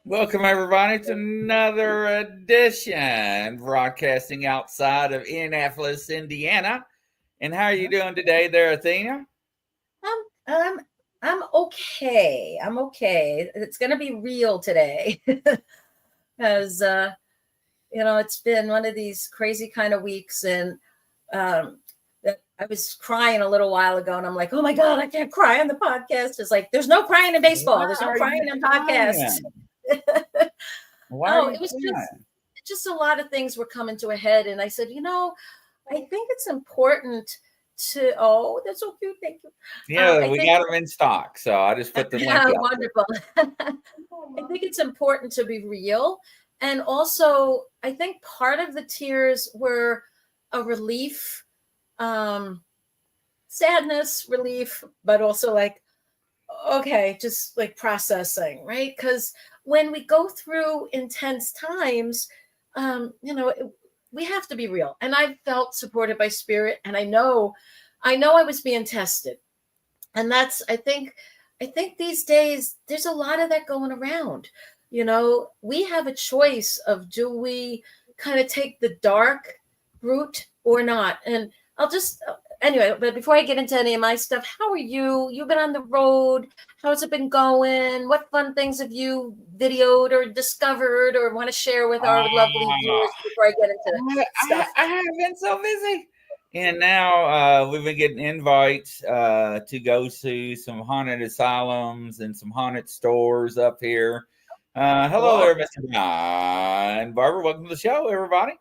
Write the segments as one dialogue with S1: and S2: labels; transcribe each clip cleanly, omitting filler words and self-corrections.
S1: Welcome, everybody, to another edition broadcasting outside of Indianapolis, Indiana. And how are you doing today there, Athena?
S2: I'm okay. I'm okay. It's going to be real today because, it's been one of these crazy kind of weeks. And I was crying a little while ago and I'm like, oh my God, I can't cry on the podcast. It's like, there's no crying in baseball. There's no crying in podcasts.
S1: Why?
S2: It was just a lot of things were coming to a head. And I said, I think it's important to, that's so cute. Thank you.
S1: Yeah, we got them in stock. So I just put the link out.
S2: Wonderful. I think it's important to be real. And also, I think part of the tears were a relief, sadness, relief, but also like, okay, just like processing, right? Because when we go through intense times, we have to be real. And I felt supported by spirit, and I know I was being tested. And that's, I think these days there's a lot of that going around. We have a choice of, do we kind of take the dark route or not? And anyway, but before I get into any of my stuff, how are you? You've been on the road. How's it been going? What fun things have you videoed or discovered or want to share with our lovely viewers before I get into stuff?
S1: I have been so busy. And now we've been getting invites to go to some haunted asylums and some haunted stores up here. Hello there, Mr. and Barbara. Welcome to the show, everybody.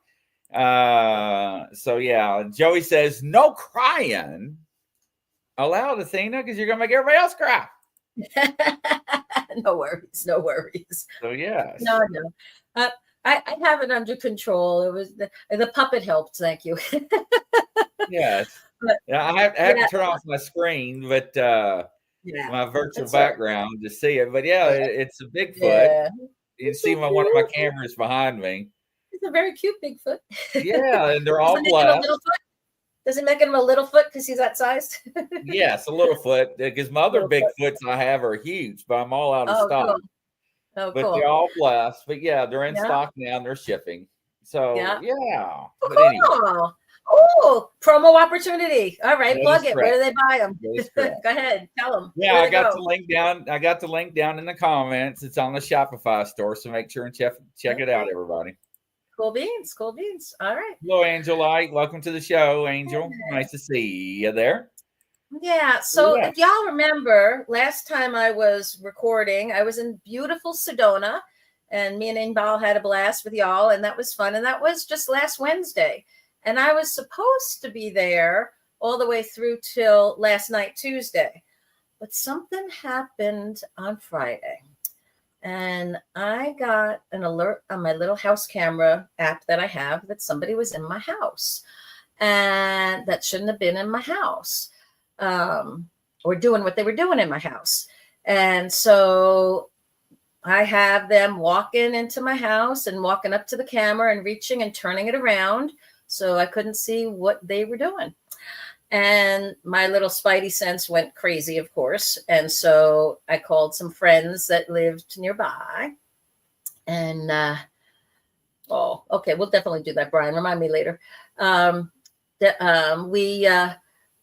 S1: So yeah, Joey says no crying allowed, Athena, because you're gonna make everybody else cry.
S2: No worries.
S1: So yeah,
S2: no. I have it under control. It was the puppet helped. Thank you.
S1: Yes. I have to turn off my screen, but my virtual background to see it. But it's a Bigfoot. Yeah. You see one of my cameras behind me.
S2: It's a very cute Bigfoot.
S1: Yeah, and they're all black.
S2: Does it make him a little foot because he's that size?
S1: Yes, a little foot. Because my other Bigfoots I have are huge, but I'm all out of stock.
S2: Cool. Oh,
S1: but
S2: cool.
S1: They're all blessed. But they're in stock now and they're shipping. So
S2: yeah.
S1: Oh,
S2: but cool. Anyway. Oh, promo opportunity. All right, plug it. Where do they buy them? Go ahead, tell them.
S1: Yeah, I got the link down. I got the link down in the comments. It's on the Shopify store, so make sure and check it out, everybody.
S2: Cool beans. All right.
S1: Hello, Angelite. Welcome to the show, Angel. Nice to see you there.
S2: Yeah. So if y'all remember, last time I was recording, I was in beautiful Sedona, and me and Inbal had a blast with y'all, and that was fun. And that was just last Wednesday. And I was supposed to be there all the way through till last night, Tuesday. But something happened on Friday. And I got an alert on my little house camera app that I have that somebody was in my house. And that shouldn't have been in my house. Or doing what they were doing in my house. And so I have them walking into my house and walking up to the camera and reaching and turning it around. So I couldn't see what they were doing. And my little spidey sense went crazy, of course. And so I called some friends that lived nearby. And oh, okay, we'll definitely do that, Brian. Remind me later.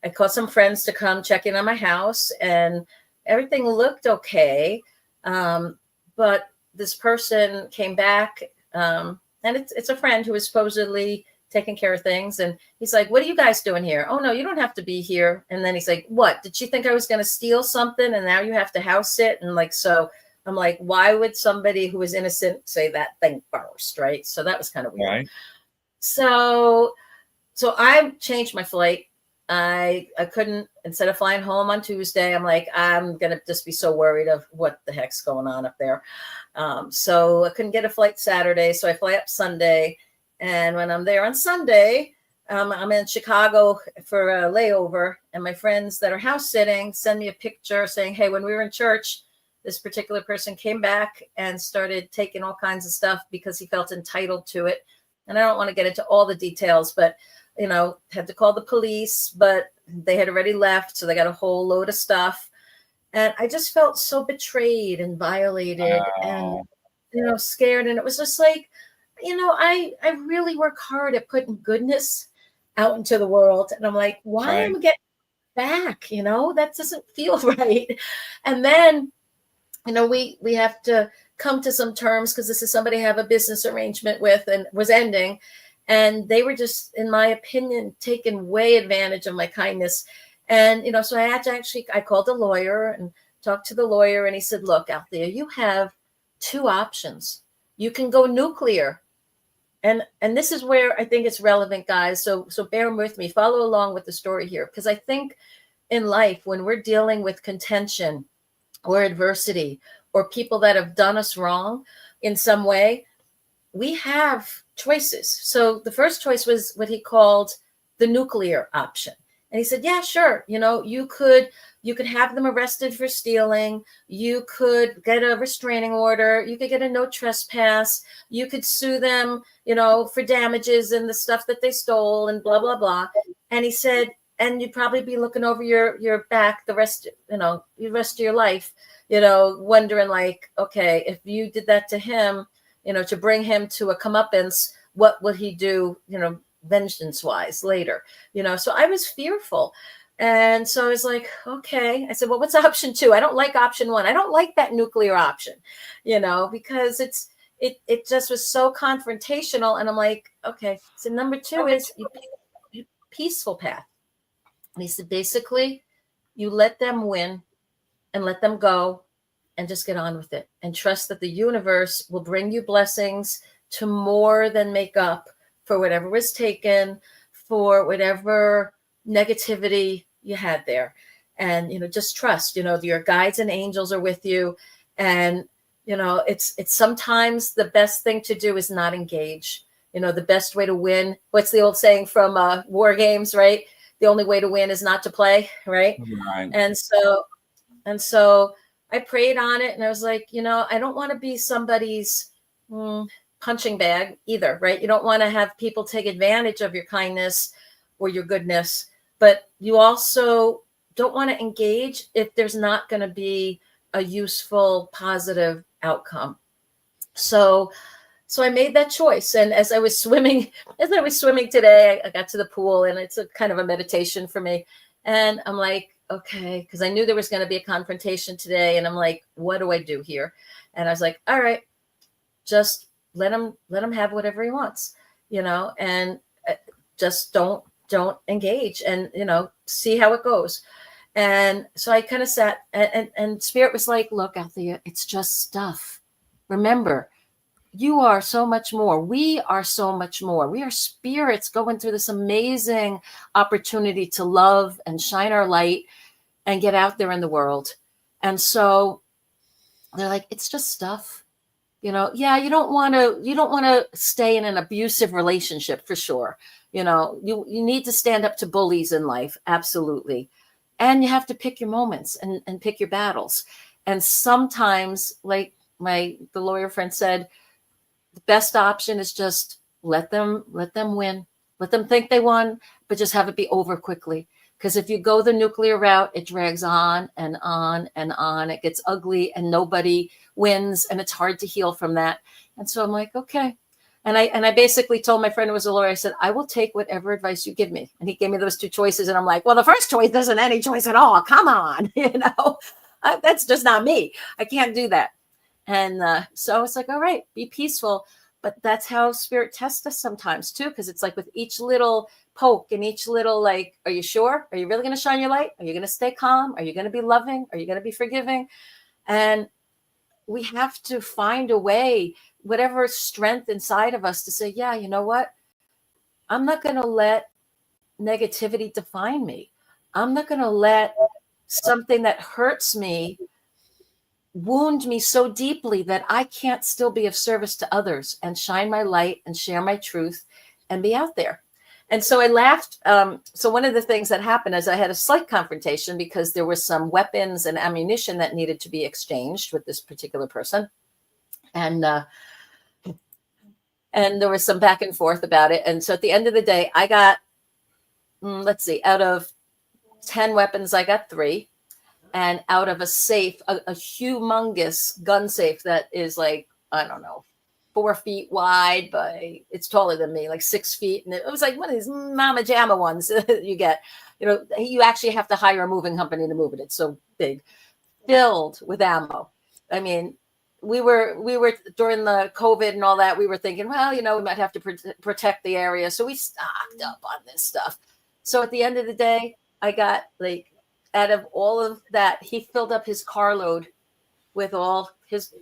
S2: I called some friends to come check in on my house, and everything looked okay. But this person came back, and it's a friend who was supposedly taking care of things. And he's like, "What are you guys doing here?" "Oh, no, you don't have to be here." And then he's like, "What? Did you think I was going to steal something? And now you have to house sit?" And like, so I'm like, why would somebody who is innocent say that thing first? Right. So that was kind of weird. Right. So I changed my flight. I couldn't, instead of flying home on Tuesday, I'm like, I'm going to just be so worried of what the heck's going on up there. So I couldn't get a flight Saturday. So I fly up Sunday. And when I'm there on Sunday, I'm in Chicago for a layover. And my friends that are house sitting send me a picture saying, "Hey, when we were in church, this particular person came back and started taking all kinds of stuff because he felt entitled to it." And I don't want to get into all the details, but had to call the police, but they had already left. So they got a whole load of stuff. And I just felt so betrayed and violated and, scared. And it was just like, I really work hard at putting goodness out into the world. And I'm like, why am I getting back? That doesn't feel right. And then, we have to come to some terms, because this is somebody I have a business arrangement with and was ending. And they were just, in my opinion, taking way advantage of my kindness. And, so I had to I called a lawyer and talked to the lawyer. And he said, "Look, Alethea, you have two options. You can go nuclear." And this is where I think it's relevant, guys. So bear with me, follow along with the story here. Because I think in life, when we're dealing with contention or adversity or people that have done us wrong in some way, we have choices. So the first choice was what he called the nuclear option. And he said, "Yeah, sure. You could have them arrested for stealing. You could get a restraining order. You could get a no trespass. You could sue them, for damages and the stuff that they stole and blah, blah, blah." And he said, "And you'd probably be looking over your back the rest of your life, wondering like, okay, if you did that to him, to bring him to a comeuppance, what would he do, vengeance wise later?" So I was fearful. And so I was like, okay. I said, "Well, what's option 2? I don't like option 1. I don't like that nuclear option, because it just was so confrontational." And I'm like, okay. So number 2 is peaceful path. And he said, basically, you let them win and let them go and just get on with it and trust that the universe will bring you blessings to more than make up for whatever was taken, for whatever negativity you had there. And, just trust, your guides and angels are with you. And, it's sometimes the best thing to do is not engage. The best way to win. What's the old saying from war games, right? The only way to win is not to play, right?
S1: Right.
S2: And so I prayed on it, and I was like, I don't want to be somebody's punching bag either, right? You don't want to have people take advantage of your kindness or your goodness, but you also don't want to engage if there's not going to be a useful, positive outcome. So I made that choice. And as I was swimming today, I got to the pool, and it's a kind of a meditation for me. And I'm like, okay, because I knew there was going to be a confrontation today. And I'm like, what do I do here? And I was like, all right, just let him have whatever he wants, and just don't engage and, see how it goes. And so I kind of sat and Spirit was like, "Look, Alethea, it's just stuff. Remember, you are so much more. We are so much more. We are spirits going through this amazing opportunity to love and shine our light and get out there in the world." And so they're like, "It's just stuff. Yeah, you don't want to stay in an abusive relationship for sure. You need to stand up to bullies in life. Absolutely. And you have to pick your moments and pick your battles. And sometimes, like the lawyer friend said, the best option is just let them win Let them think they won, but just have it be over quickly. Because if you go the nuclear route, it drags on and on and on. It gets ugly and nobody wins, and it's hard to heal from that. And so I'm like, okay. And I basically told my friend who was a lawyer, I said, I will take whatever advice you give me. And he gave me those two choices. And I'm like, well, the first choice isn't any choice at all. Come on. That's just not me. I can't do that. And so it's like, all right, be peaceful. But that's how spirit tests us sometimes too. Because it's like with each little poke and each little, like, are you sure? Are you really going to shine your light? Are you going to stay calm? Are you going to be loving? Are you going to be forgiving? And we have to find a way, whatever strength inside of us, to say, yeah, you know what? I'm not going to let negativity define me. I'm not going to let something that hurts me wound me so deeply that I can't still be of service to others and shine my light and share my truth and be out there. And so I laughed. So one of the things that happened is I had a slight confrontation because there were some weapons and ammunition that needed to be exchanged with this particular person. And there was some back and forth about it. And so at the end of the day, I got, let's see, out of 10 weapons, I got 3. And out of a safe, a humongous gun safe that is like, I don't know, 4 feet wide, but it's taller than me, like 6 feet. And it was like one of these mama jamma ones that you get. You actually have to hire a moving company to move it. It's so big, filled with ammo. I mean, we were during the COVID and all that, we were thinking, well, we might have to protect the area. So we stocked up on this stuff. So at the end of the day, I got like, out of all of that, he filled up his carload with all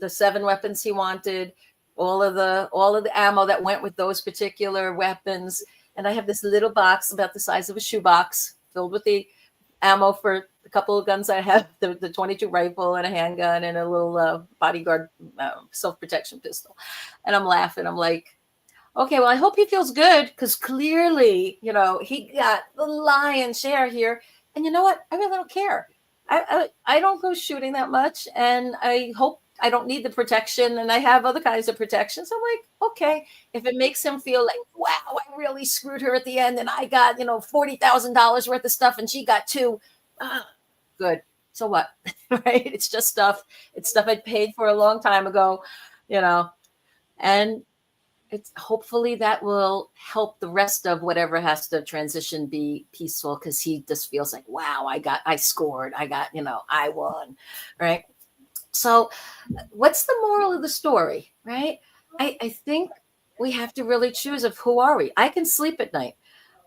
S2: the 7 weapons he wanted, all of the ammo that went with those particular weapons. And I have this little box about the size of a shoebox filled with the ammo for a couple of guns I have, the 22 rifle and a handgun and a little bodyguard self-protection pistol. And I'm laughing. I'm like, okay, well, I hope he feels good, because clearly, he got the lion's share here. And you know what? I really don't care. I don't go shooting that much, and I hope I don't need the protection, and I have other kinds of protection. So I'm like, okay, if it makes him feel like, wow, I really screwed her at the end, and I got, $40,000 worth of stuff, and she got 2. Good. So what? Right? It's just stuff. It's stuff I paid for a long time ago, and it's hopefully that will help the rest of whatever has to transition be peaceful, because he just feels like, wow, I scored. I won. Right. So what's the moral of the story? Right. I think we have to really choose of who are we? I can sleep at night.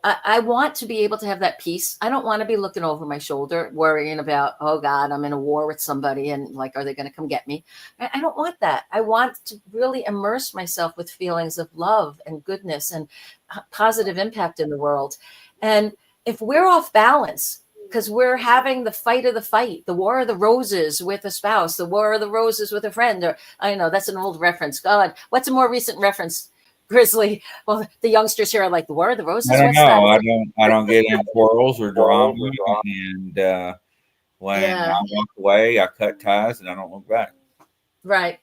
S2: I want to be able to have that peace. I don't want to be looking over my shoulder, worrying about, oh God, I'm in a war with somebody and like, are they going to come get me? I don't want that. I want to really immerse myself with feelings of love and goodness and positive impact in the world. And if we're off balance, because we're having the fight of the fight, the war of the roses with a spouse, the war of the roses with a friend, or I know that's an old reference. God, what's a more recent reference? Grizzly. Well, the youngsters here are like, the War of the Roses.
S1: I don't know. I don't get in quarrels or drama. And when I walk away, I cut ties and I don't look back.
S2: Right.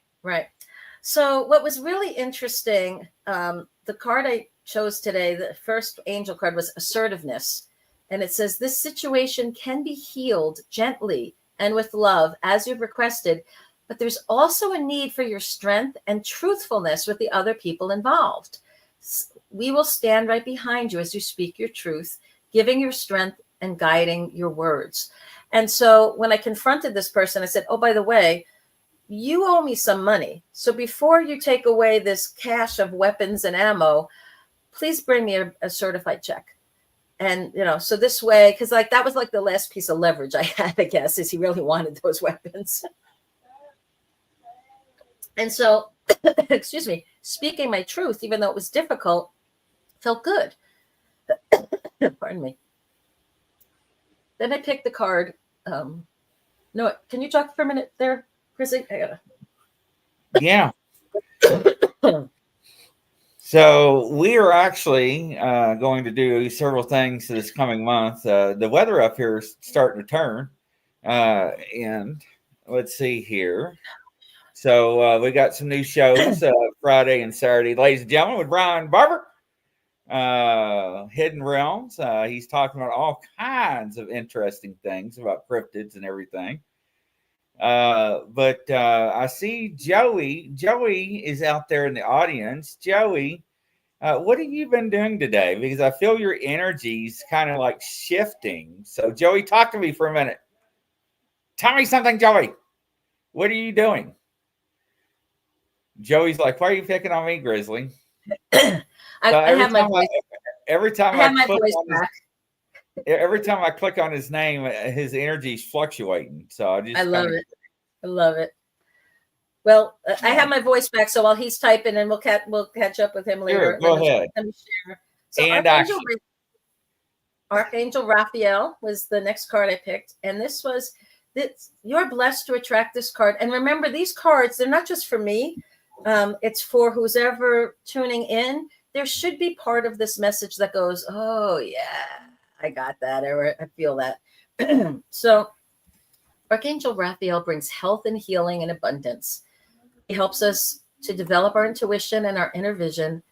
S2: So what was really interesting, the card I chose today, the first angel card, was assertiveness. And it says, this situation can be healed gently and with love as you've requested. But there's also a need for your strength and truthfulness with the other people involved. We will stand right behind you as you speak your truth, giving your strength and guiding your words. And so when I confronted this person, I said, oh, by the way, you owe me some money. So before you take away this cache of weapons and ammo, please bring me a certified check. And, so this way, because like that was like the last piece of leverage I had, I guess, is he really wanted those weapons. And so, excuse me, speaking my truth, even though it was difficult, felt good. Pardon me. Then I picked the card. No, can you talk for a minute there, Chrissy?
S1: Yeah. So we are actually going to do several things this coming month. The weather up here is starting to turn. And let's see here. So we got some new shows Friday and Saturday. Ladies and gentlemen, with Brian Barber. Hidden Realms. He's talking about all kinds of interesting things about cryptids and everything. But I see Joey. Joey is out there in the audience. Joey, what have you been doing today? Because I feel your energy's kind of like shifting. So, Joey, talk to me for a minute. Tell me something, Joey. What are you doing? Joey's like, why are you picking on me, Grizzly?
S2: I have my voice.
S1: Every time
S2: I have my voice back.
S1: Every time I click on his name, his energy's fluctuating. So
S2: I love it. I love it. Well, I have my voice back, so while he's typing, and we'll catch up with him later.
S1: Sure, go ahead.
S2: Let me share. So
S1: and
S2: Archangel Raphael was the next card I picked, and this was this. You're blessed to attract this card. And remember, these cards, they're not just for me. It's for who's ever tuning in. There should be part of this message that goes, oh yeah, I got that, or I feel that. So Archangel Raphael brings health and healing and abundance. He helps us to develop our intuition and our inner vision,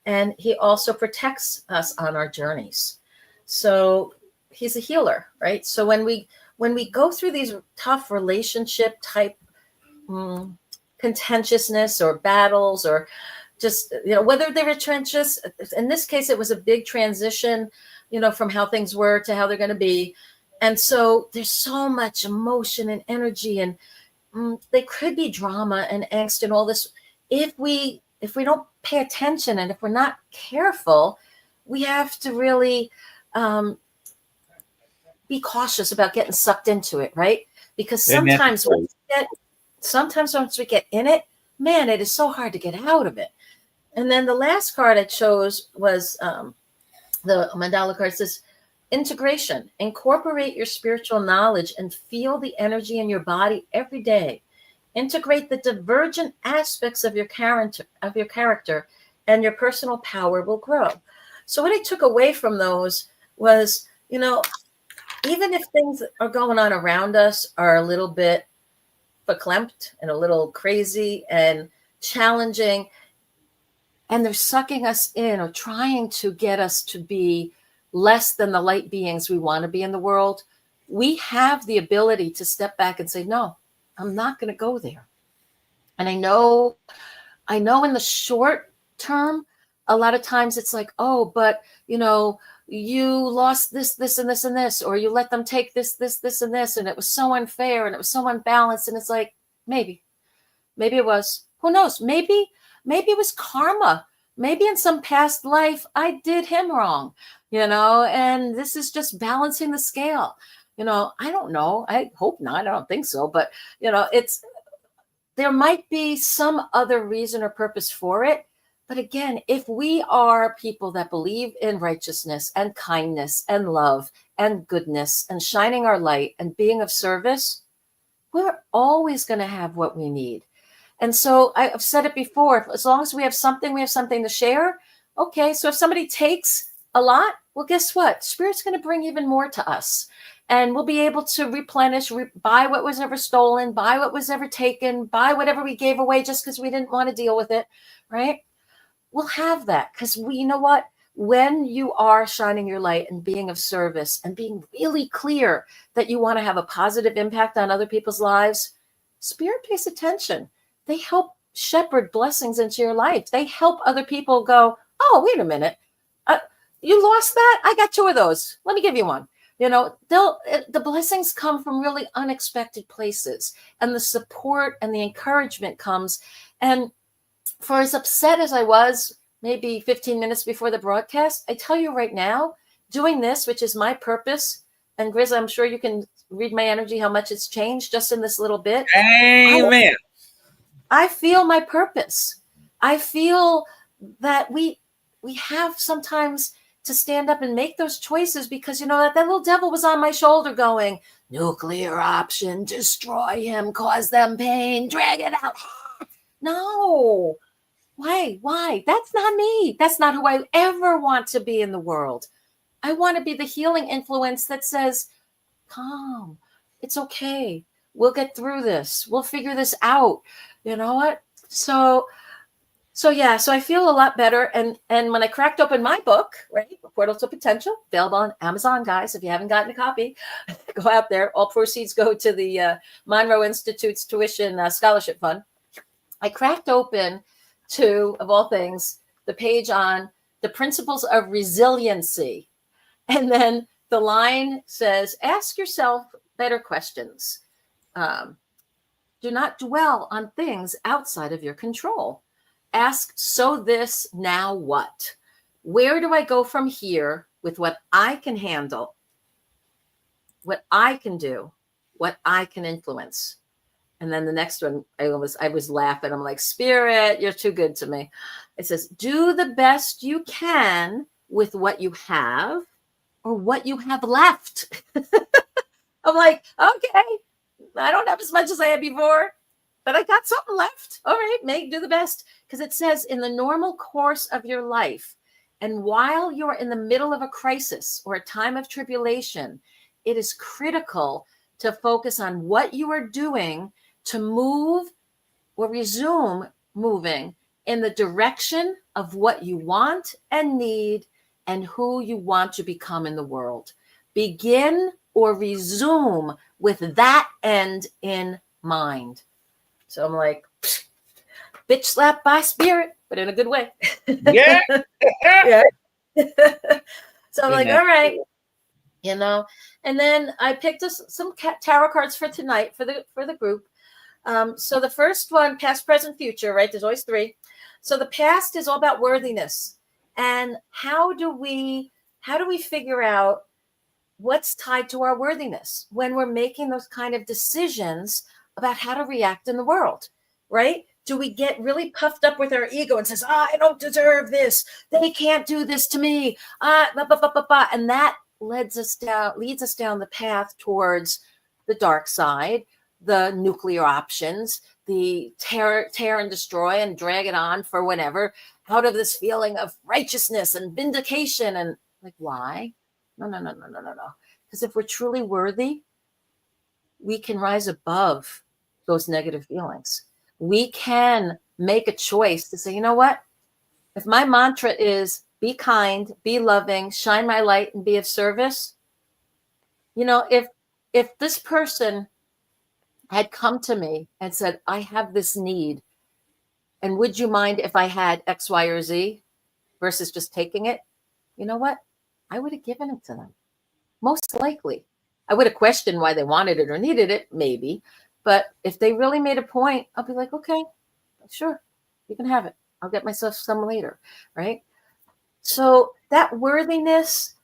S2: and he also protects us on our journeys. So he's a healer, right? So when we go through these tough relationship type contentiousness or battles, or just, whether they were trenches, in this case, it was a big transition, from how things were to how they're going to be. And so there's so much emotion and energy, and there could be drama and angst and all this. If we don't pay attention, and if we're not careful, we have to really be cautious about getting sucked into it, right? Because sometimes once we get in it, man, it is so hard to get out of it. And then the last card I chose was the mandala card. Says integration. Incorporate your spiritual knowledge and feel the energy in your body every day. Integrate the divergent aspects of your character, and your personal power will grow. So what I took away from those was, even if things are going on around us are a little bit verklempt and a little crazy and challenging, and they're sucking us in or trying to get us to be less than the light beings we want to be in the world, we have the ability to step back and say, no, I'm not going to go there. And I know in the short term, a lot of times it's like, oh, but you lost this, and this, and this, or you let them take this, and this, and it was so unfair and it was so unbalanced. And it's like, maybe it was, who knows? Maybe it was karma. Maybe in some past life, I did him wrong, and this is just balancing the scale. I don't know. I hope not. I don't think so. But, there might be some other reason or purpose for it. But again, if we are people that believe in righteousness and kindness and love and goodness and shining our light and being of service, we're always going to have what we need. And so I've said it before, as long as we have something to share. Okay, so if somebody takes a lot, well, guess what? Spirit's going to bring even more to us. And we'll be able to replenish, buy what was ever stolen, buy what was ever taken, buy whatever we gave away just because we didn't want to deal with it, right? We'll have that because you know what? When you are shining your light and being of service and being really clear that you want to have a positive impact on other people's lives, Spirit pays attention. They help shepherd blessings into your life. They help other people go, oh, wait a minute. You lost that? I got 2 of those. Let me give you one. The blessings come from really unexpected places, and the support and the encouragement comes. And for as upset as I was maybe 15 minutes before the broadcast, I tell you right now, doing this, which is my purpose, and Grizz, I'm sure you can read my energy, how much it's changed just in this little bit.
S1: Amen.
S2: I feel my purpose. I feel that we have sometimes to stand up and make those choices because, that little devil was on my shoulder going, nuclear option, destroy him, cause them pain, drag it out. No. Why? That's not me. That's not who I ever want to be in the world. I want to be the healing influence that says, calm, it's okay. We'll get through this. We'll figure this out. You know what? So So yeah, so I feel a lot better. And when I cracked open my book, right, Portal to Potential, available on Amazon, guys. If you haven't gotten a copy, go out there. All proceeds go to the Monroe Institute's tuition scholarship fund. I cracked open to, of all things, the page on the principles of resiliency. And then the line says, ask yourself better questions. Do not dwell on things outside of your control. Ask, so this, now what? Where do I go from here with what I can handle, what I can do, what I can influence? And then the next one, I was laughing. I'm like, Spirit, you're too good to me. It says, do the best you can with what you have or what you have left. I'm like, okay, I don't have as much as I had before, but I got something left. All right, do the best. Because it says in the normal course of your life, and while you're in the middle of a crisis or a time of tribulation, it is critical to focus on what you are doing to move or resume moving in the direction of what you want and need and who you want to become in the world. Begin or resume with that end in mind. So I'm like, bitch slapped by Spirit, but in a good way.
S1: Yeah.
S2: Yeah. So I'm like, all right, and then I picked us some tarot cards for tonight for the group. So the first one, past, present, future, right? There's always 3. So the past is all about worthiness. And how do we figure out what's tied to our worthiness when we're making those kind of decisions about how to react in the world, right? Do we get really puffed up with our ego and says, I don't deserve this. They can't do this to me. And that leads us down the path towards the dark side, the nuclear options, the tear and destroy and drag it on for whenever, out of this feeling of righteousness and vindication. And like, why? No. Because if we're truly worthy, we can rise above those negative feelings. We can make a choice to say, you know what? If my mantra is be kind, be loving, shine my light, and be of service, if this person had come to me and said, I have this need, and would you mind if I had X, Y, or Z versus just taking it? You know what? I would have given it to them. Most likely. I would have questioned why they wanted it or needed it, maybe. But if they really made a point, I'll be like, okay, sure, you can have it. I'll get myself some later, right? So that worthiness,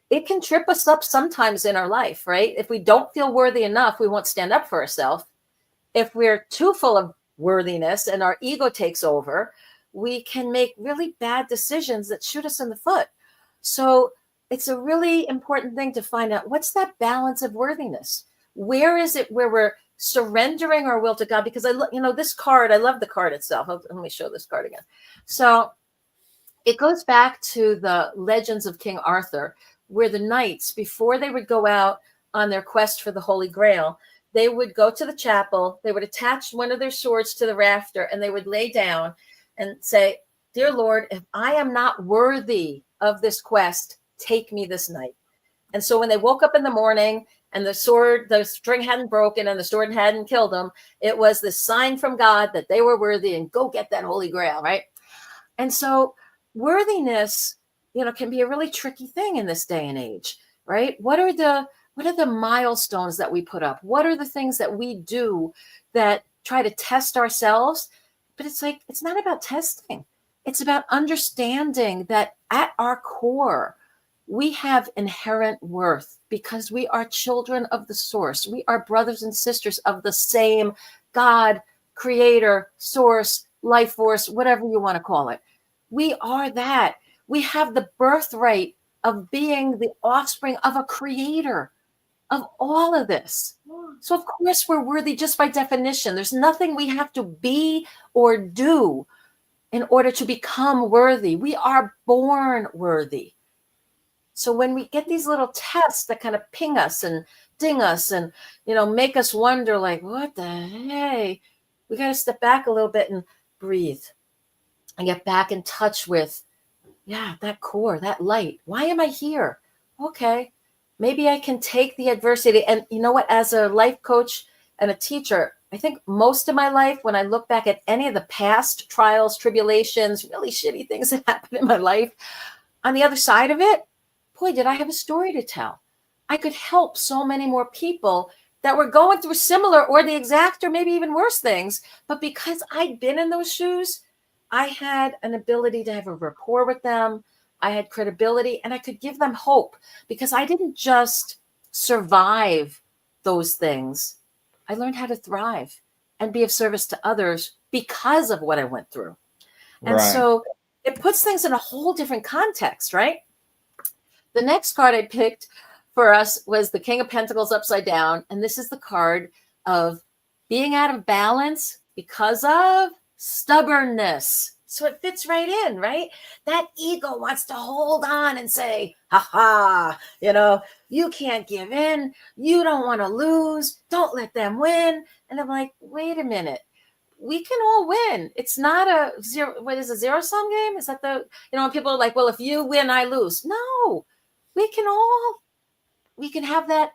S2: it can trip us up sometimes in our life, right? If we don't feel worthy enough, we won't stand up for ourselves. If we're too full of worthiness and our ego takes over, we can make really bad decisions that shoot us in the foot. So it's a really important thing to find out, what's that balance of worthiness? Where is it where we're surrendering our will to God? Because this card, I love the card itself. Let me show this card again. So it goes back to the legends of King Arthur, where the knights, before they would go out on their quest for the Holy Grail, they would go to the chapel, they would attach one of their swords to the rafter, and they would lay down and say, dear Lord, if I am not worthy of this quest, take me this night. And so when they woke up in the morning and the string hadn't broken and the sword hadn't killed them, it was this sign from God that they were worthy and go get that Holy Grail, right? And so worthiness, can be a really tricky thing in this day and age, right? What are the milestones that we put up? What are the things that we do that try to test ourselves? But it's like, it's not about testing. It's about understanding that at our core, we have inherent worth because we are children of the source. We are brothers and sisters of the same God, creator, source, life force, whatever you want to call it. We are that. We have the birthright of being the offspring of a creator of all of this. So of course we're worthy just by definition. There's nothing we have to be or do in order to become worthy. We are born worthy. So when we get these little tests that kind of ping us and ding us and, make us wonder, like, what the hey, we got to step back a little bit and breathe. and get back in touch with, yeah, that core, that light. Why am I here? Okay, maybe I can take the adversity. And you know what? As a life coach and a teacher, I think most of my life, when I look back at any of the past trials, tribulations, really shitty things that happened in my life, on the other side of it, boy, did I have a story to tell. I could help so many more people that were going through similar or the exact or maybe even worse things. But because I'd been in those shoes, I had an ability to have a rapport with them. I had credibility, and I could give them hope because I didn't just survive those things. I learned how to thrive and be of service to others because of what I went through. And so it puts things in a whole different context, right? The next card I picked for us was the King of Pentacles upside down. And this is the card of being out of balance because of stubbornness. So it fits right in, right? That ego wants to hold on and say, ha ha, you can't give in. You don't want to lose. Don't let them win. And I'm like, wait a minute. We can all win. It's not a zero. What is a zero-sum game? Is that when people are like, well, if you win, I lose. No, we can have that.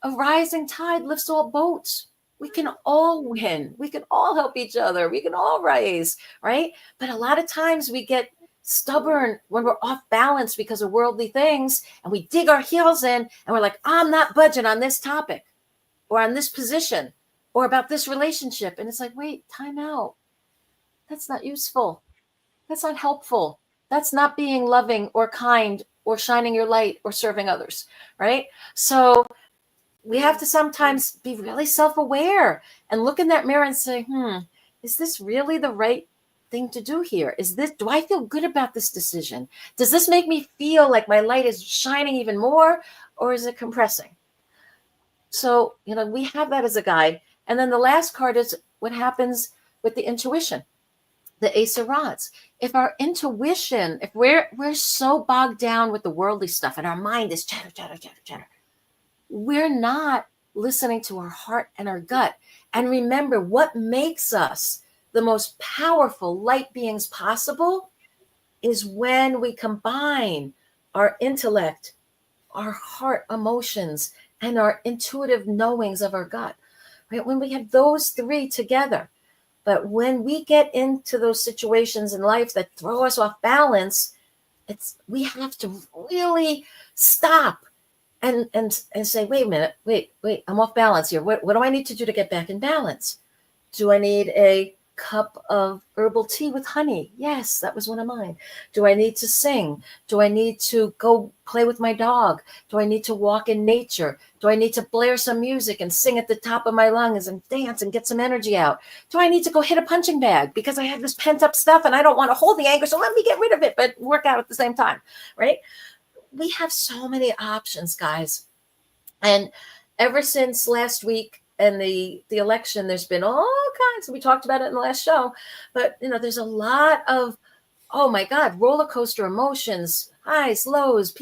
S2: A rising tide lifts all boats. We can all win. We can all help each other. We can all rise, right? But a lot of times we get stubborn when we're off balance because of worldly things, and we dig our heels in and we're like, I'm not budging on this topic or on this position or about this relationship. And it's like, wait, time out. That's not useful. That's not helpful. That's not being loving or kind or shining your light or serving others, right? So we have to sometimes be really self-aware and look in that mirror and say, is this really the right thing to do here? Do I feel good about this decision? Does this make me feel like my light is shining even more, or is it compressing? So, we have that as a guide. And then the last card is what happens with the intuition, the Ace of Rods. If our intuition, if we're so bogged down with the worldly stuff and our mind is chatter, chatter, chatter, chatter, we're not listening to our heart and our gut. And remember, what makes us the most powerful light beings possible is when we combine our intellect, our heart emotions, and our intuitive knowings of our gut, right? When we have those three together. But when we get into those situations in life that throw us off balance, we have to really stop and say, wait a minute, wait, I'm off balance here. What do I need to do to get back in balance? Do I need a cup of herbal tea with honey? Yes, that was one of mine. Do I need to sing? Do I need to go play with my dog? Do I need to walk in nature? Do I need to blare some music and sing at the top of my lungs and dance and get some energy out? Do I need to go hit a punching bag because I have this pent up stuff and I don't want to hold the anger, so let me get rid of it, but work out at the same time, right? We have so many options, guys. And ever since last week and the election, there's been all kinds. We talked about it in the last show, but there's a lot of, oh my God, roller coaster emotions, highs, lows.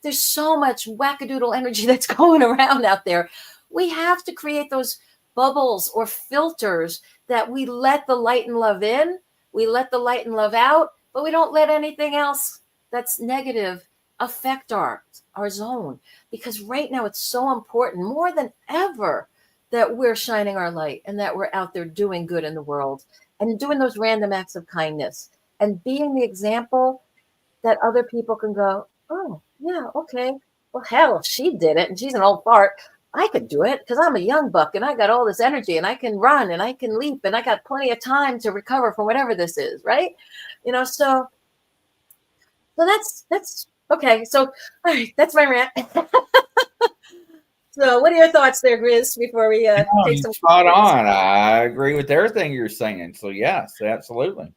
S2: There's so much wackadoodle energy that's going around out there. We have to create those bubbles or filters that we let the light and love in, we let the light and love out, but we don't let anything else that's negative affect our zone. Because right now it's so important, more than ever, that we're shining our light and that we're out there doing good in the world and doing those random acts of kindness and being the example that other people can go, oh yeah, okay, well, hell, if she did it and she's an old fart, I could do it because I'm a young buck and I got all this energy and I can run and I can leap and I got plenty of time to recover from whatever this is, right? So that's okay. So, all right, that's my rant. So, what are your thoughts there, Grizz, before we take some
S1: spot on? I agree with everything you're saying. So, yes, absolutely.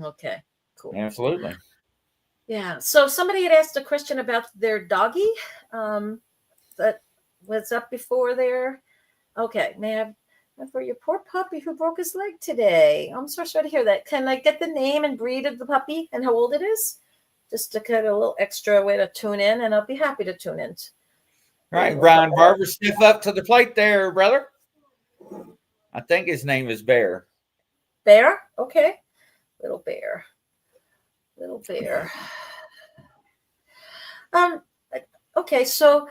S2: Okay, cool.
S1: Absolutely.
S2: Yeah. So, somebody had asked a question about their doggy that was up before there. Okay, ma'am. For your poor puppy who broke his leg today. I'm so sorry to hear that. Can I get the name and breed of the puppy and how old it is? Just to get a little extra way to tune in, and I'll be happy to tune in.
S1: All right, Brian Barber, step up to the plate there, brother. I think his name is Bear.
S2: Bear? Okay. Little bear. Little bear. Okay, so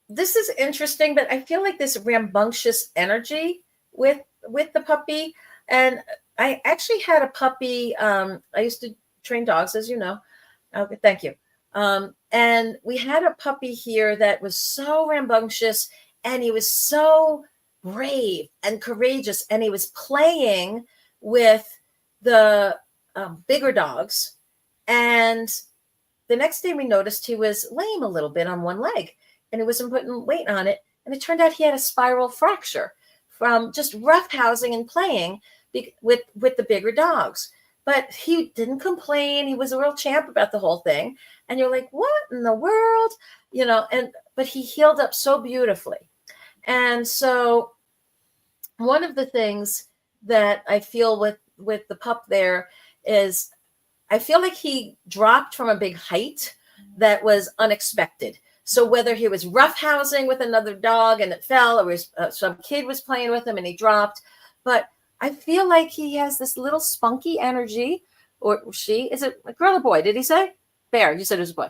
S2: this is interesting, but I feel like this rambunctious energy with the puppy. And I actually had a puppy. I used to train dogs, as you know. Okay, thank you. And we had a puppy here that was so rambunctious, and he was so brave and courageous, and he was playing with the bigger dogs. And the next day we noticed he was lame a little bit on one leg, and he wasn't putting weight on it. And it turned out he had a spiral fracture from just roughhousing and playing with the bigger dogs. But he didn't complain. He was a real champ about the whole thing. And you're like, what in the world? But he healed up so beautifully. And so one of the things that I feel with the pup there is I feel like he dropped from a big height that was unexpected. So whether he was roughhousing with another dog and it fell, or some kid was playing with him and he dropped, but I feel like he has this little spunky energy, or she, is it a girl or boy? Did he say? Bear, you said it was a boy.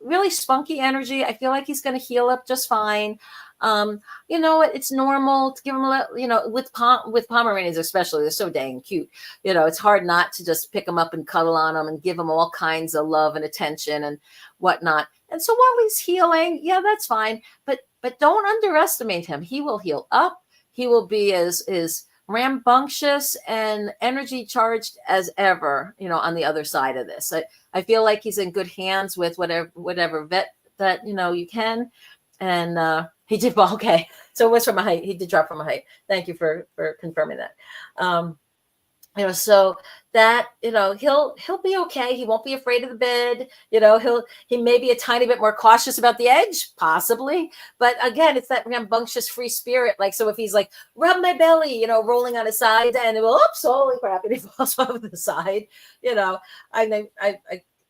S2: Really spunky energy. I feel like he's going to heal up just fine. It's normal to give them a little, with Pomeranians especially, they're so dang cute. It's hard not to just pick them up and cuddle on them and give them all kinds of love and attention and whatnot. And so while he's healing, yeah, that's fine. But don't underestimate him. He will heal up. He will be as rambunctious and energy charged as ever, on the other side of this. I feel like he's in good hands with whatever vet that, you can. And he did well. Okay. So it was from a height. He did drop from a height. Thank you for confirming that. So that, he'll be okay. He won't be afraid of the bed. He may be a tiny bit more cautious about the edge, possibly. But again, it's that rambunctious free spirit. Like, so if he's like, rub my belly, rolling on his side, and it will, oops, holy crap, and he falls off the side,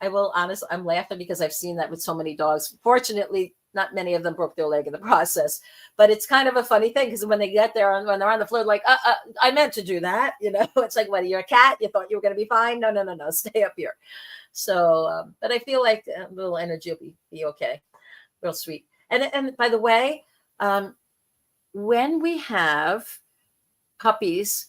S2: I will honestly, I'm laughing because I've seen that with so many dogs. Fortunately, not many of them broke their leg in the process, but it's kind of a funny thing because when they get there, when they're on the floor, like, I meant to do that. It's like, what, you're a cat? You thought you were going to be fine? No, stay up here. So, but I feel like a little energy will be okay. Real sweet. And by the way, when we have puppies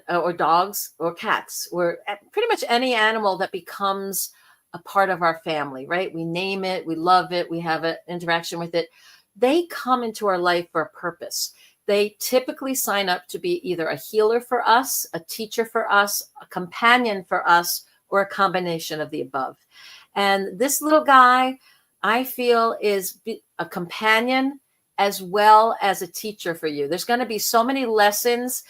S2: or dogs or cats, or pretty much any animal that becomes a part of our family, right? We name it, we love it, we have an interaction with it. They come into our life for a purpose. They typically sign up to be either a healer for us, a teacher for us, a companion for us, or a combination of the above. And this little guy, I feel, is a companion as well as a teacher for you. There's going to be so many lessons.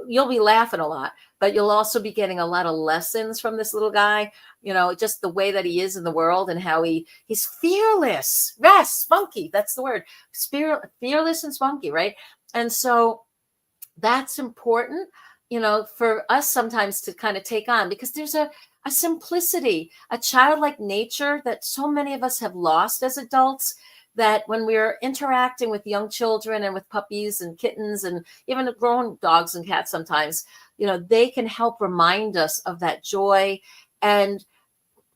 S2: You'll be laughing a lot, but you'll also be getting a lot of lessons from this little guy. Just the way that he is in the world and how he's fearless, spunky. That's the word. Fearless and spunky, right? And so that's important, for us sometimes to kind of take on, because there's a simplicity, a childlike nature that so many of us have lost as adults, that when we're interacting with young children and with puppies and kittens and even grown dogs and cats sometimes, they can help remind us of that joy and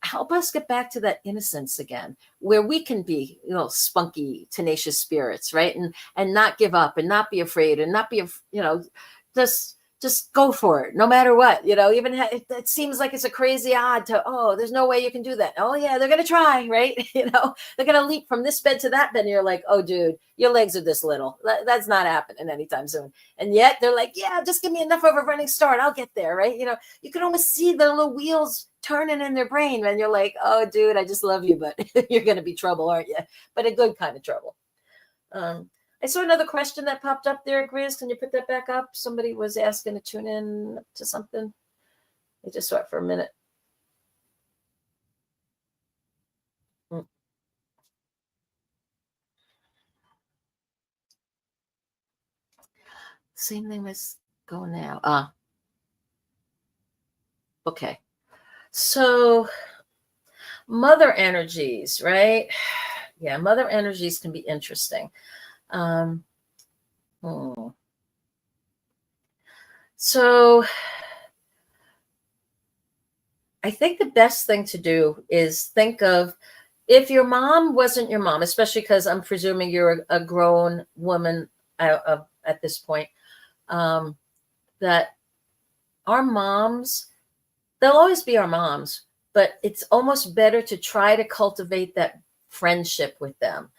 S2: help us get back to that innocence again, where we can be, spunky, tenacious spirits, right? And not give up and not be afraid and not be, just go for it no matter what, even it seems like it's a crazy odd to, there's no way you can do that. Oh yeah, they're going to try, right? They're going to leap from this bed to that bed. And you're like, oh dude, your legs are this little. That's not happening anytime soon. And yet they're like, yeah, just give me enough of a running start. I'll get there, right? You can almost see the little wheels turning in their brain and you're like, oh dude, I just love you, but you're going to be trouble, aren't you? But a good kind of trouble. I saw another question that popped up there, Grizz. Can you put that back up? Somebody was asking to tune in to something. I just saw it for a minute. Same thing. Let's go now. Okay. So mother energies, right? Yeah, mother energies can be interesting. So I think the best thing to do is think of, if your mom wasn't your mom, especially because I'm presuming you're a grown woman at this point, that our moms, they'll always be our moms, but it's almost better to try to cultivate that friendship with them,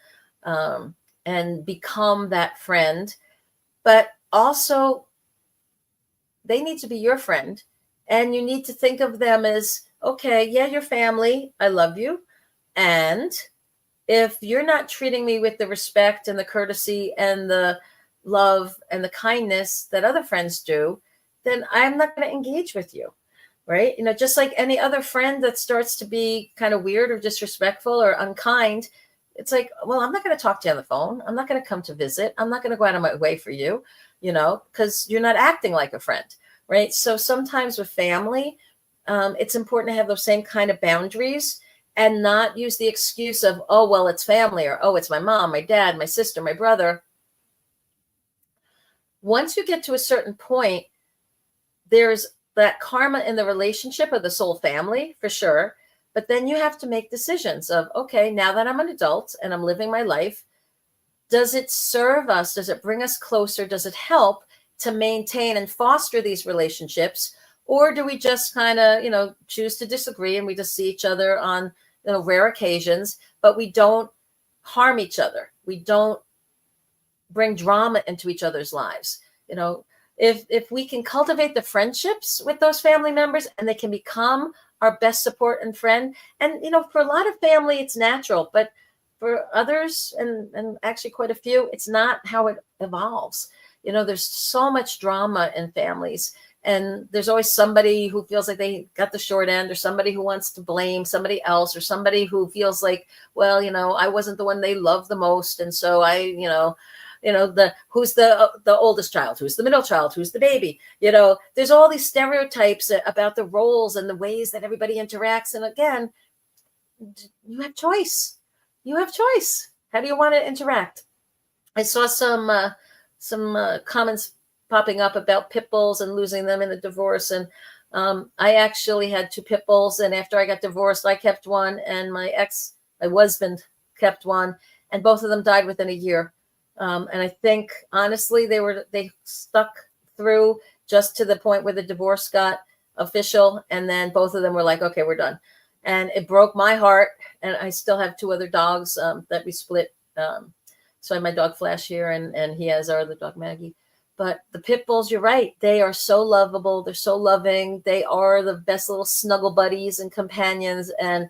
S2: and become that friend. But also, they need to be your friend. And you need to think of them as, okay, yeah, your family, I love you. And if you're not treating me with the respect and the courtesy and the love and the kindness that other friends do, then I'm not going to engage with you. Right. Just like any other friend that starts to be kind of weird or disrespectful or unkind, it's like, well, I'm not going to talk to you on the phone. I'm not going to come to visit. I'm not going to go out of my way for you, because you're not acting like a friend. Right. So sometimes with family, it's important to have those same kind of boundaries and not use the excuse of, oh, well, it's family, or, oh, it's my mom, my dad, my sister, my brother. Once you get to a certain point, there's that karma in the relationship of the soul family for sure. But then you have to make decisions of, okay, now that I'm an adult and I'm living my life, does it serve us? Does it bring us closer? Does it help to maintain and foster these relationships? Or do we just kind of, choose to disagree and we just see each other on, rare occasions, but we don't harm each other. We don't bring drama into each other's lives. If we can cultivate the friendships with those family members and they can become our best support and friend. And, for a lot of family, it's natural, but for others, and actually quite a few, it's not how it evolves. There's so much drama in families, and there's always somebody who feels like they got the short end, or somebody who wants to blame somebody else, or somebody who feels like, well, I wasn't the one they loved the most. And so who's the oldest child, who's the middle child, who's the baby, there's all these stereotypes about the roles and the ways that everybody interacts. And again, you have choice. How do you want to interact? I saw some comments popping up about pit bulls and losing them in a divorce. And I actually had 2 pit bulls. And after I got divorced, I kept one, and my husband kept one, and both of them died within a year. And I think, honestly, they stuck through just to the point where the divorce got official. And then both of them were like, okay, we're done. And it broke my heart. And I still have 2 other dogs that we split. So I have my dog Flash here, and he has our other dog Maggie. But the pit bulls, you're right. They are so lovable. They're so loving. They are the best little snuggle buddies and companions. And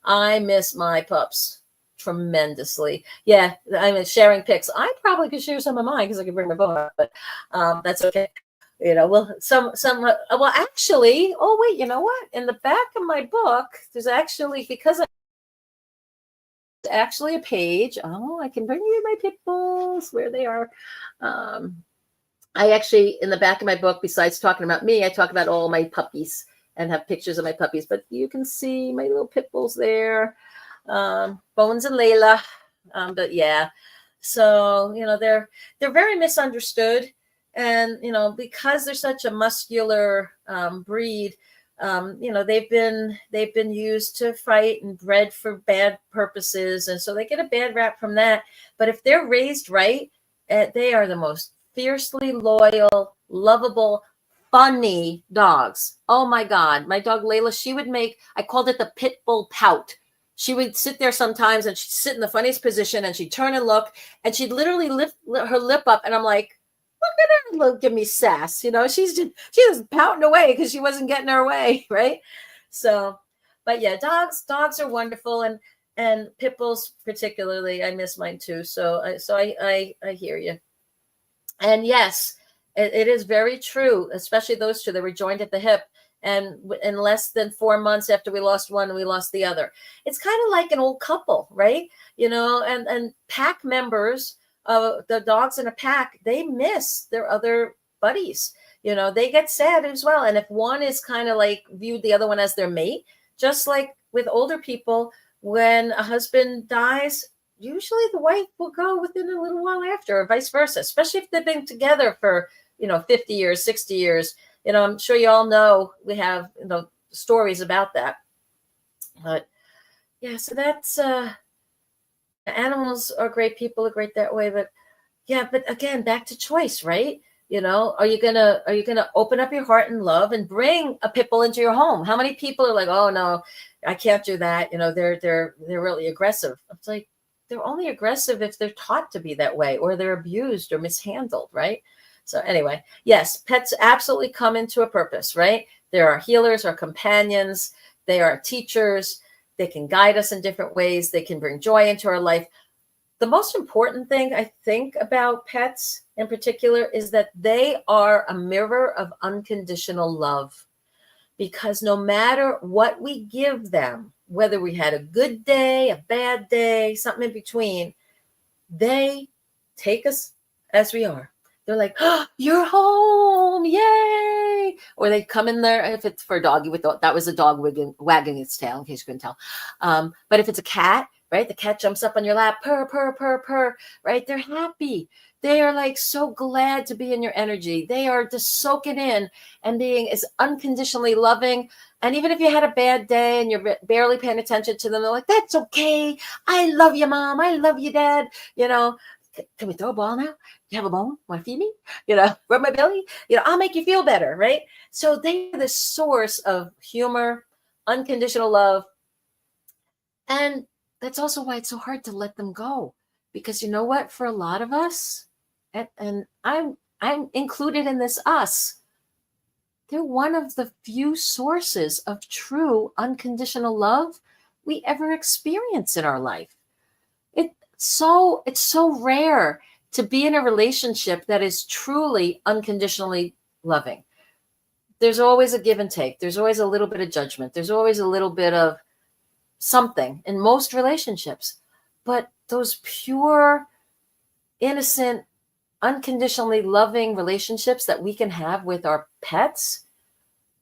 S2: I miss my pups tremendously. Yeah, I mean, sharing pics. I probably could share some of mine because I could bring my phone up, but that's okay. Well, well, actually, oh wait, you know what? In the back of my book, there's actually, because it's actually a page. Oh, I can bring you my pit bulls where they are. I actually, in the back of my book, besides talking about me, I talk about all my puppies and have pictures of my puppies. But you can see my little pit bulls there. Bones and Layla. But yeah, so, they're very misunderstood. And, because they're such a muscular breed, they've been used to fight and bred for bad purposes. And so they get a bad rap from that. But if they're raised right, they are the most fiercely loyal, lovable, funny dogs. Oh my God. My dog Layla, I called it the pit bull pout. She would sit there sometimes and she'd sit in the funniest position and she'd turn and look and she'd literally lift her lip up. And I'm like, look at her, give me sass. She was pouting away because she wasn't getting her way. Right. So, but yeah, dogs are wonderful. And pit bulls particularly, I miss mine too. So I hear you. And yes, it is very true, especially those 2 that were joined at the hip. And in less than 4 months after we lost one, we lost the other. It's kind of like an old couple, right? And pack members of the dogs in a pack, they miss their other buddies. They get sad as well. And if one is kind of like viewed the other one as their mate, just like with older people, when a husband dies, usually the wife will go within a little while after, or vice versa, especially if they've been together for, 50 years, 60 years. I'm sure you all know we have, stories about that. But yeah, so that's animals are great, people are great that way. But yeah, but again, back to choice, right? Are you gonna open up your heart and love and bring a pit bull into your home? How many people are like, oh no, I can't do that. They're really aggressive. It's like, they're only aggressive if they're taught to be that way, or they're abused or mishandled, right? So anyway, yes, pets absolutely come into a purpose, right? There are healers or companions. They are teachers. They can guide us in different ways. They can bring joy into our life. The most important thing I think about pets in particular is that they are a mirror of unconditional love, because no matter what we give them, whether we had a good day, a bad day, something in between, they take us as we are. They're like, oh, you're home, yay! Or they come in there, if it's for a doggy, that was a dog wagging its tail, in case you couldn't tell. But if it's a cat, right? The cat jumps up on your lap, purr, purr, purr, purr, right? They're happy. They are like so glad to be in your energy. They are just soaking in and being as unconditionally loving. And even if you had a bad day and you're barely paying attention to them, they're like, that's okay. I love you, Mom. I love you, Dad. Can we throw a ball now? You have a bone? Want to feed me? Rub my belly? I'll make you feel better, right? So they are the source of humor, unconditional love. And that's also why it's so hard to let them go. Because you know what? For a lot of us, and I'm included in this us, they're one of the few sources of true unconditional love we ever experience in our life. It's so rare to be in a relationship that is truly unconditionally loving. There's always a give and take. There's always a little bit of judgment. There's always a little bit of something in most relationships. But those pure, innocent, unconditionally loving relationships that we can have with our pets,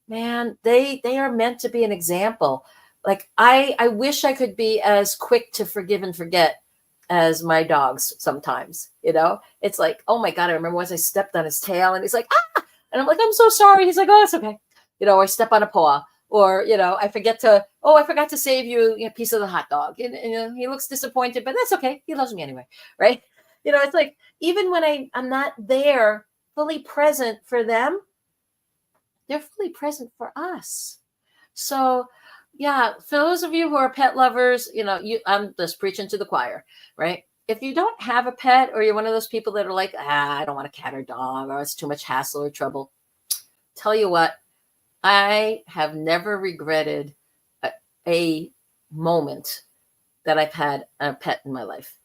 S2: man, they are meant to be an example. Like, I wish I could be as quick to forgive and forget as my dogs sometimes. It's like, oh my God, I remember once I stepped on his tail and he's like, ah, and I'm like, I'm so sorry. He's like, oh, it's okay. Or I step on a paw, or, I forgot to save you a piece of the hot dog. And he looks disappointed, but that's okay. He loves me anyway. Right. It's like, even when I'm not there fully present for them, they're fully present for us. So yeah, for those of you who are pet lovers, I'm just preaching to the choir, right? If you don't have a pet, or you're one of those people that are like, I don't want a cat or dog, or it's too much hassle or trouble, tell you what, I have never regretted a moment that I've had a pet in my life.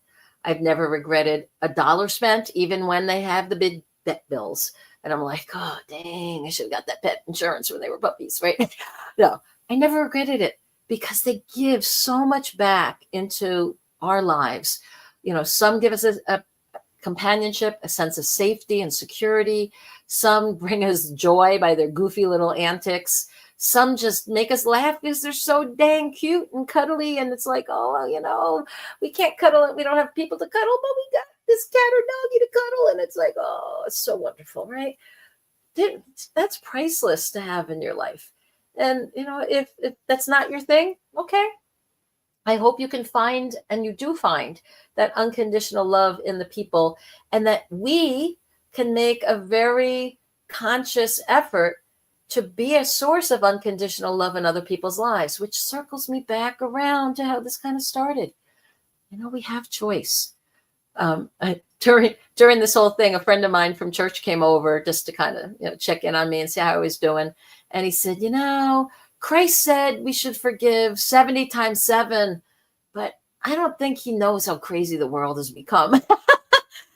S2: I've never regretted $1 spent, even when they have the big vet bills. And I'm like, oh, dang, I should have got that pet insurance when they were puppies, right? No, I never regretted it, because they give so much back into our lives. Some give us a companionship, a sense of safety and security. Some bring us joy by their goofy little antics. Some just make us laugh because they're so dang cute and cuddly. And it's like, oh, we can't cuddle. We don't have people to cuddle, but we got this cat or doggy to cuddle. And it's like, oh, it's so wonderful, right? That's priceless to have in your life. And, if that's not your thing, okay. I hope you can find, and you do find, that unconditional love in the people, and that we can make a very conscious effort to be a source of unconditional love in other people's lives, which circles me back around to how this kind of started. We have choice. During this whole thing, a friend of mine from church came over just to kind of check in on me and see how I was doing. And he said, Christ said we should forgive 70 times 7, but I don't think he knows how crazy the world has become and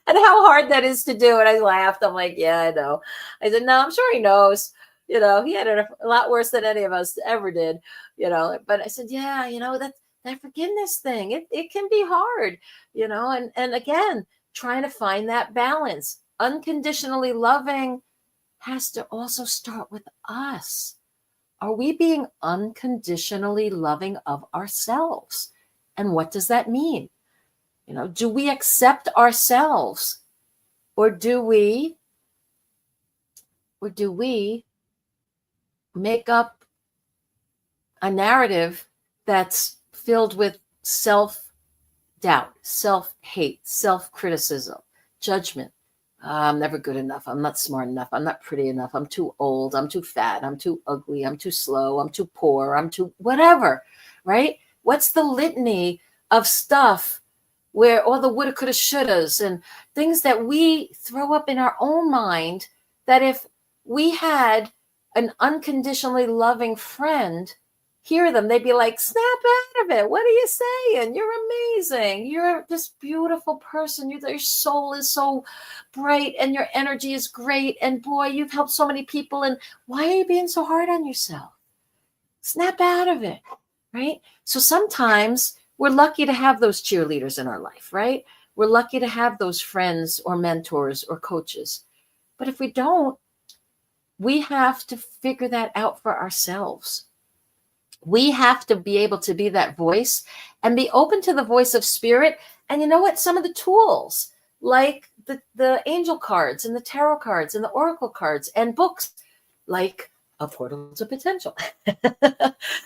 S2: how hard that is to do. And I laughed. I'm like, yeah, I know. I said, no, I'm sure he knows. He had it a lot worse than any of us ever did, But I said, yeah, that forgiveness thing, it can be hard, and again, trying to find that balance. Unconditionally loving has to also start with us. Are we being unconditionally loving of ourselves? And what does that mean? Do we accept ourselves, or do we make up a narrative that's filled with self-doubt, self-hate, self-criticism, judgment. I'm never good enough. I'm not smart enough. I'm not pretty enough. I'm too old. I'm too fat. I'm too ugly. I'm too slow. I'm too poor. I'm too whatever, right? What's the litany of stuff where all the woulda, coulda, shouldas and things that we throw up in our own mind that if we had an unconditionally loving friend hear them, they'd be like, snap out of it. What are you saying? You're amazing. You're this beautiful person. Your soul is so bright and your energy is great. And boy, you've helped so many people. And why are you being so hard on yourself? Snap out of it, right? So sometimes we're lucky to have those cheerleaders in our life, right? We're lucky to have those friends or mentors or coaches. But if we don't, we have to figure that out for ourselves. We have to be able to be that voice and be open to the voice of spirit. And you know what? Some of the tools like the angel cards and the tarot cards and the oracle cards and books like A Portal to Potential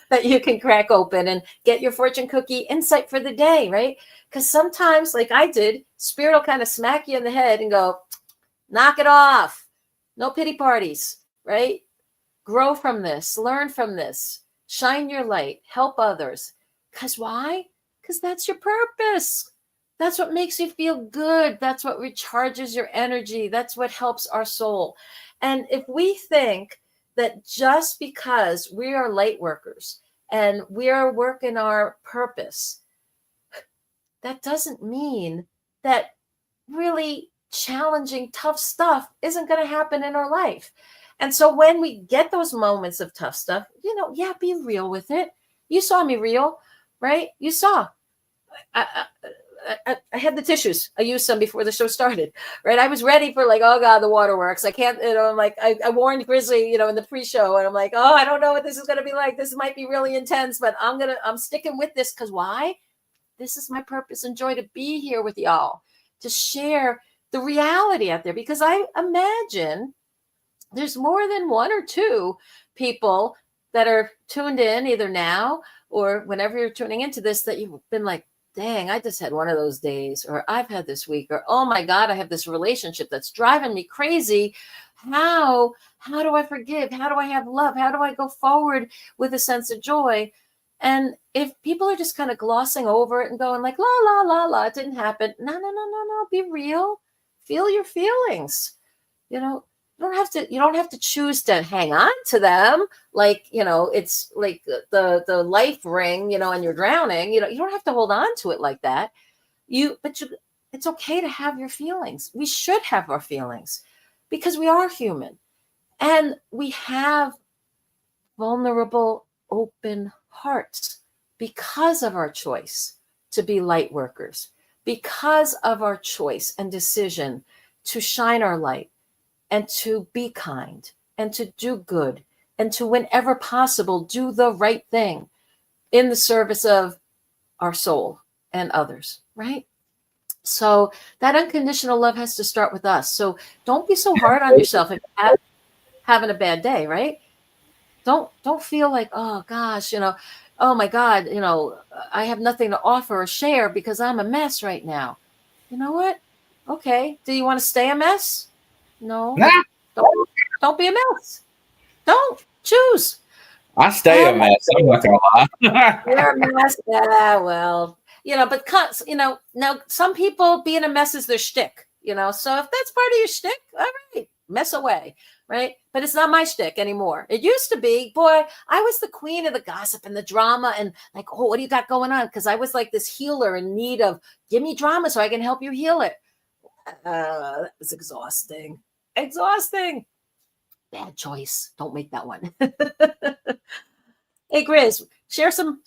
S2: that you can crack open and get your fortune cookie insight for the day, right? Because sometimes, like I did, spirit will kind of smack you in the head and go, knock it off. No pity parties, right? Grow from this, learn from this. Shine your light, help others. Because why? Because that's your purpose. That's what makes you feel good. That's what recharges your energy. That's what helps our soul. And if we think that just because we are light workers and we are working our purpose, that doesn't mean that really challenging, tough stuff isn't going to happen in our life. And so when we get those moments of tough stuff, be real with it. You saw me real, right? You saw. I had the tissues. I used some before the show started, right? I was ready for like, oh God, the waterworks. I can't, I'm like, I warned Grizzly, in the pre-show, and I'm like, oh, I don't know what this is going to be like. This might be really intense, but I'm sticking with this because why? This is my purpose and joy to be here with y'all, to share the reality out there, because I imagine there's more than one or two people that are tuned in either now or whenever you're tuning into this that you've been like, dang, I just had one of those days, or I've had this week, or oh my God, I have this relationship that's driving me crazy. How do I forgive? How do I have love? How do I go forward with a sense of joy? And if people are just kind of glossing over it and going like, la, la, la, la, it didn't happen. No, be real. Feel your feelings. You don't have to choose to hang on to them. Like, it's like the life ring, and you're drowning, you don't have to hold on to it like that. It's okay to have your feelings. We should have our feelings because we are human and we have vulnerable, open hearts because of our choice to be light workers, because of our choice and decision to shine our light and to be kind and to do good and to, whenever possible, do the right thing in the service of our soul and others, right? So that unconditional love has to start with us. So don't be so hard on yourself if you're having a bad day, right? Don't feel like, oh gosh, oh my God, I have nothing to offer or share because I'm a mess right now. You know what? Okay. Do you want to stay a mess? No.
S1: Nah.
S2: Don't be a mess. Don't choose.
S1: I stay a mess. I'm not gonna lie.
S2: You're a mess. Yeah, well, but now some people being a mess is their shtick. So if that's part of your shtick, all right, mess away, right? But it's not my shtick anymore. It used to be, boy, I was the queen of the gossip and the drama and like, oh, what do you got going on? Because I was like this healer in need of, give me drama so I can help you heal it. That was exhausting. Bad choice. Don't make that one. Hey, Grizz, share some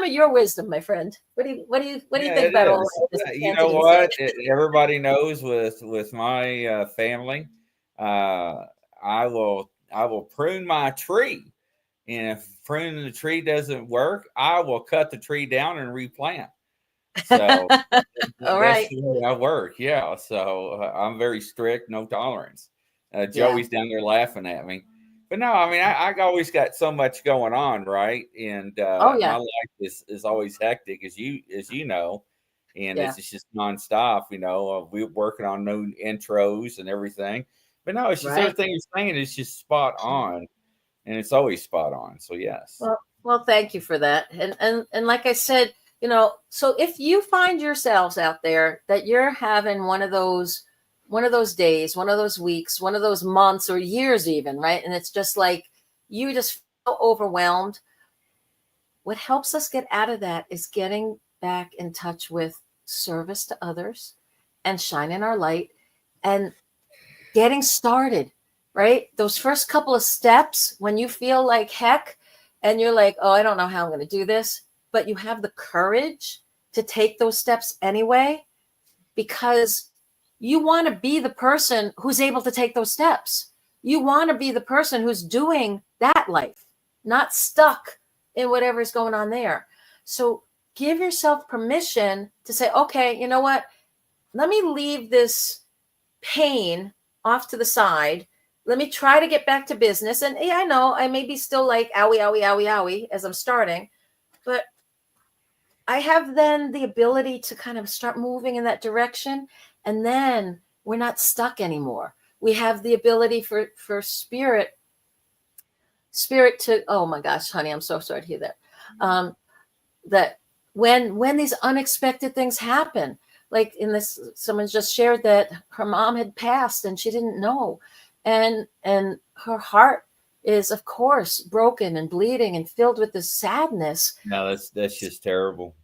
S2: of your wisdom, my friend. What do you think about all this?
S1: You know what? Everybody knows with my family, I will prune my tree, and if pruning the tree doesn't work, I will cut the tree down and replant. So
S2: all right,
S1: that's the way I work. Yeah. So I'm very strict, no tolerance. Joey's down there laughing at me. But no, I mean, I always got so much going on, right? And
S2: Oh
S1: my
S2: yeah,
S1: life is always hectic, as you know, and
S2: yeah,
S1: it's just nonstop. You know, we're working on new intros and everything. But no, it's just
S2: right.
S1: everything you're saying is just spot on, and it's always spot on. So yes,
S2: Well, thank you for that. And like I said, so if you find yourselves out there that you're having one of those days, one of those weeks, one of those months or years even, right? And it's just like you just feel overwhelmed. What helps us get out of that is getting back in touch with service to others and shining our light and getting started, right? Those first couple of steps when you feel like heck and you're like, oh, I don't know how I'm going to do this, but you have the courage to take those steps anyway, because you want to be the person who's able to take those steps. You want to be the person who's doing that life, not stuck in whatever's going on there. So give yourself permission to say, okay, you know what? Let me leave this pain off to the side. Let me try to get back to business. And yeah, I know I may be still like owie, owie, owie, owie as I'm starting, but I have then the ability to kind of start moving in that direction. And then we're not stuck anymore. We have the ability for spirit to, oh my gosh, honey, I'm so sorry to hear that. That when these unexpected things happen, like in this, someone just shared that her mom had passed and she didn't know, and her heart is of course broken and bleeding and filled with this sadness,
S1: no, that's just terrible.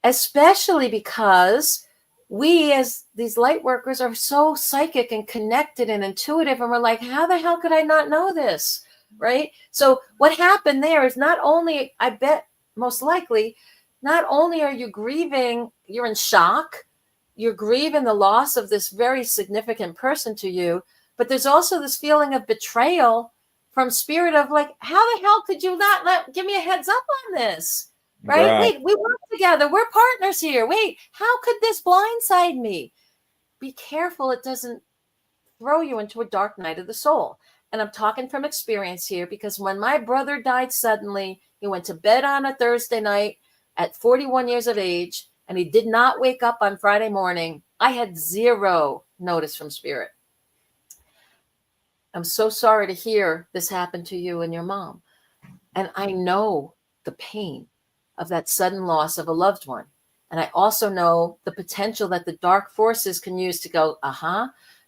S2: especially because we as these light workers are so psychic and connected and intuitive, and we're like, how the hell could I not know this, right? So what happened there is, not only, I bet most likely, not only are you grieving, you're in shock, you're grieving the loss of this very significant person to you, but there's also this feeling of betrayal from spirit of like, how the hell could you not give me a heads up on this? Right?
S1: Right.
S2: Wait, we work together. We're partners here. Wait, how could this blindside me? Be careful it doesn't throw you into a dark night of the soul. And I'm talking from experience here, because when my brother died suddenly, he went to bed on a Thursday night at 41 years of age, and he did not wake up on Friday morning. I had zero notice from spirit. I'm so sorry to hear this happen to you and your mom. And I know the pain of that sudden loss of a loved one. And I also know the potential that the dark forces can use to go,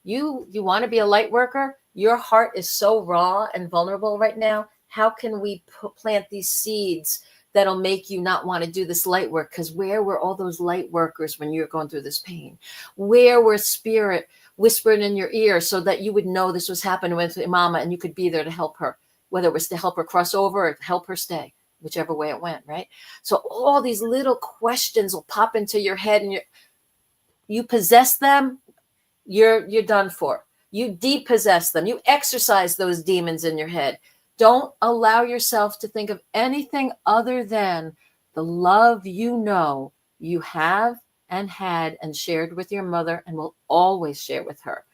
S2: you want to be a light worker? Your heart is so raw and vulnerable right now. How can we plant these seeds that'll make you not want to do this light work? Because where were all those light workers when you're going through this pain? Where were spirit whispering in your ear so that you would know this was happening with your mama and you could be there to help her, whether it was to help her cross over or help her stay, whichever way it went, right? So all these little questions will pop into your head, and you possess them, you're done for. You depossess them. You exercise those demons in your head. Don't allow yourself to think of anything other than the love you have and had and shared with your mother and will always share with her.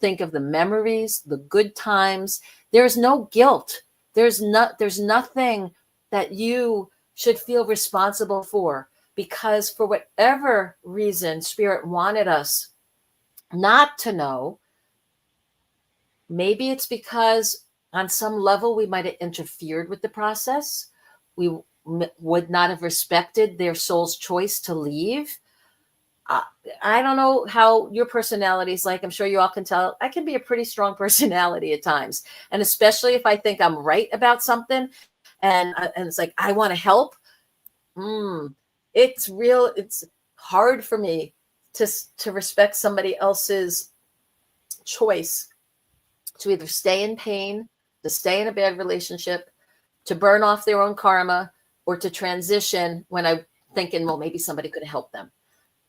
S2: Think of the memories, the good times. There's no guilt. There's nothing that you should feel responsible for, because for whatever reason spirit wanted us not to know. Maybe it's because on some level we might have interfered with the process. We would not have respected their soul's choice to leave. I don't know how your personality is like. I'm sure you all can tell. I can be a pretty strong personality at times. And especially if I think I'm right about something, and it's like, I want to help. It's hard for me to respect somebody else's choice to either stay in pain, to stay in a bad relationship, to burn off their own karma, or to transition when I'm thinking, well, maybe somebody could help them.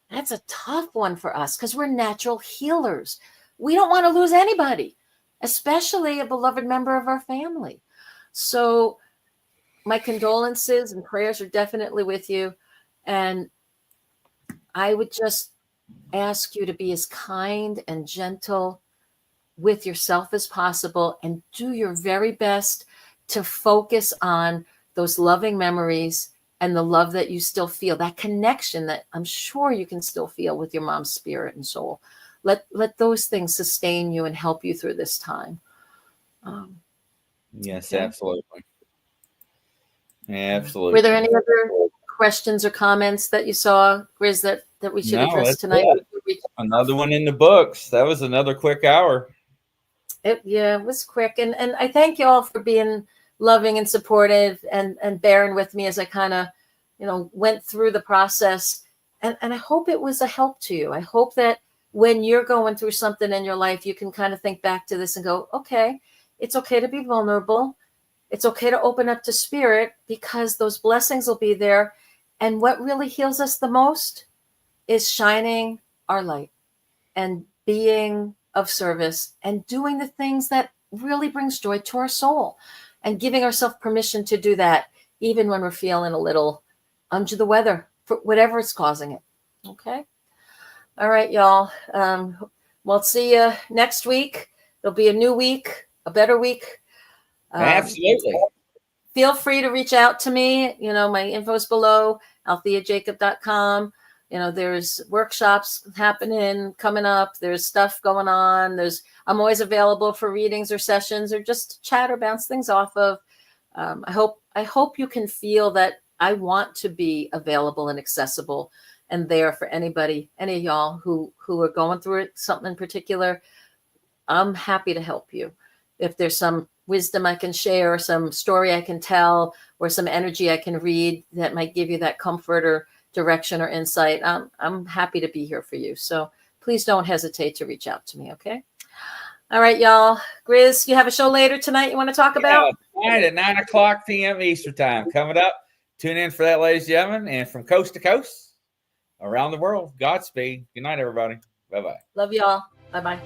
S2: That's a tough one for us because we're natural healers. We don't want to lose anybody, especially a beloved member of our family. So my condolences and prayers are definitely with you. And I would just ask you to be as kind and gentle with yourself as possible and do your very best to focus on those loving memories and the love that you still feel, that connection that I'm sure you can still feel with your mom's spirit and soul. Let those things sustain you and help you through this time.
S1: Yes,
S2: okay.
S1: Absolutely. Absolutely.
S2: Were there any other questions or comments that you saw, Grizz, that we should address tonight?
S1: Another one in the books. That was another quick hour.
S2: It was quick. And I thank you all for being loving and supportive and bearing with me as I kind of, went through the process. And I hope it was a help to you. I hope that when you're going through something in your life, you can kind of think back to this and go, okay, it's okay to be vulnerable. It's okay to open up to spirit, because those blessings will be there. And what really heals us the most is shining our light and being of service and doing the things that really brings joy to our soul, and giving ourselves permission to do that, even when we're feeling a little under the weather for whatever is causing it. Okay. All right, y'all. We'll see you next week. There'll be a new week, a better week.
S1: Absolutely.
S2: Feel free to reach out to me. My info is below, aletheajacob.com. There's workshops coming up. There's stuff going on. I'm always available for readings or sessions or just chat or bounce things off of. I hope you can feel that I want to be available and accessible and there for anybody, any of y'all who are going through something in particular. I'm happy to help you. If there's some wisdom I can share, some story I can tell, or some energy I can read that might give you that comfort or direction or insight, I'm happy to be here for you. So please don't hesitate to reach out to me. Okay. All right, y'all. Grizz, you have a show later tonight you want to talk about?
S1: Tonight at 9:00 p.m. Eastern time coming up. Tune in for that, ladies and gentlemen. And from coast to coast, around the world, Godspeed. Good night, everybody. Bye-bye.
S2: Love y'all. Bye-bye.